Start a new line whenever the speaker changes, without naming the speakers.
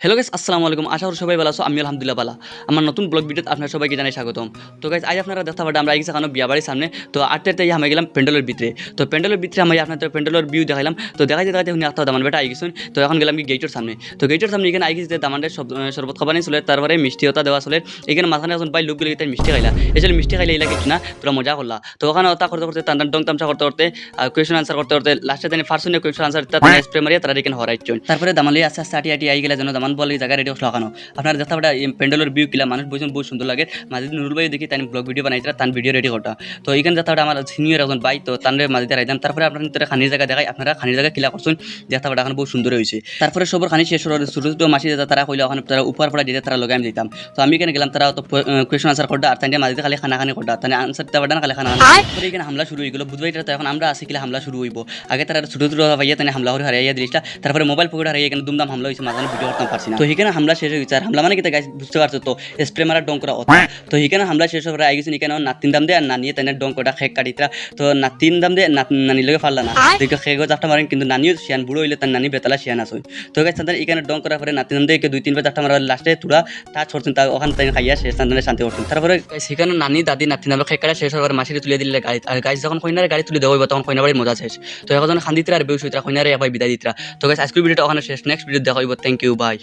Hello guys, আসসালামু আলাইকুম। আশা করি সবাই ভালো আছো। আমি আলহামদুলিল্লাহ ভালো। আমার নতুন ব্লগ ভিডিওতে আপনার সবাইকে জানাই স্বাগতম। তো গাইস, আজ আপনারা দেখতে পাবেন আমরা আইসা কানো বিয়া বাড়ির সামনে। তো আটতে আমি গেলাম প্যান্ডেলের ভিতরে। তো প্যান্ডেলের ভিতরে আমি আপনাদের প্যান্ডেলের ভিউ দেখাইলাম। তো দেখাইতে দেখাইতে উনি একটা দামান বেটা আই গেছেন। তো এখন গেলাম কি গেটের সামনে। তো গেটের সামনে এখানে আই গেছে দামানের শরবত খাবার চলে, তারপরে মিষ্টি হতা দেওয়া চলে। এখানে মাথানে এখন ভাই লোকগুলো তাই মিষ্টি খাইলা। এসে মিষ্টি খাইলে এলা কিছু না, তোরা মজা করলা। তো ওখানে ওটা করতে করতে টান ডং তামসা করতে করতে কোয়েশ্চন আনসার করতে করতে লাস্টে তিনি ফার্স্ট কোয়েশ্চন আনসার স্প্রে মারিয়া তারা এখানে হরাইছেন। তারপরে দামালি আস্তে আস্তে আটি আটি আই গেলে যেন দামান বলে জায়গা রেডি লাগানো। আপনারা দেখতে পাটা প্যান্ডেলের ভিউ কিলা মানুষ বসে বহুত সুন্দর লাগে। মাঝে নুরুল ভাই দেখি তাই ব্লগ ভিডিও বানাইছিলা, তার ভিডিও রেডি করটা। তো এখানে দেখতে পাটা আমার সিনিয়র একজন ভাই, তো তার মাঝে রাইতাম। তারপরে আপনারা খানির জায়গা দেখাই, আপনারা খানির জায়গা কিলা করছেন দেখতে পাটা এখন বহুত সুন্দর হয়েছে। তারপরে সবর খানি শেষ হলো, ছোটো ছোটো মাসি যেটা তারা কইলে ওখানে তারা উপর পড়া যেতে তারা লগে আমি দিতাম। তো আমি এখানে গেলাম, তারা তো কোয়েশন আনসার করটা আর তাই মাঝে খালি খানা খানি করটা, তাই আনসার দিতে পারটা না খালি খানা খানি। এখানে হামলা শুরু হয়ে গেল বুধবাইটা। তো এখন আমরা আসি কিলা হামলা শুরু হইব। আগে তারা ছোটো ছোটো ভাইয়া তাই হামলা করে হারাইয়া দিলিটা, তারপরে মোবাইল পকেট হারিয়ে এখানে দুমদাম হামলা হয়েছে, মাঝে ভিডিও করতে পারছি না। তো এখানে হামলা শেষ হয়ে গেছে। আর হামলা মানে কি গাইস বুঝতে পারছো তো, স্প্রে মারা ডঙ্করা অত। তো এখানে হামলা শেষ হয়ে আই গেছে। এখানে নাতিন দাম দেয় আর নানিয়ে তাই ডঙ্কটা খেক কাটিতরা। তো নাতিন দাম দেয় নানি লগে ফারলা না, দেখো খেগো চারটা মারেন, কিন্তু নানিও শিয়ান বুড়ো হইলে তার নানি বেতালা শিয়ান আসুন। তো গাইস তাদের এখানে ডং করার পরে নাতিন দাম দিয়ে দুই তিনবার চারটা মারা লাস্টে তুলা তা ছড়ছেন, তা ওখানে তাই খাইয়া শেষ তাদের শান্তি করছেন। তারপরে সেখানে নানি দাদি নাতিন দাম খেক কাটা শেষ হওয়ার মাসিরে তুলে দিলে গাড়ি। আর গাইস যখন কইনারে গাড়ি তুলে দেওয়া তখন কইনা বাড়ির মজা শেষ। তো এখন খান্দিতরা আর বেউস হইতরা কইনারে আবার বিদায় দিতরা। তো গাইস আজকের ভিডিওটা ওখানে শেষ। নেক্সট ভিডিও দেখা হইব। Thank you, by.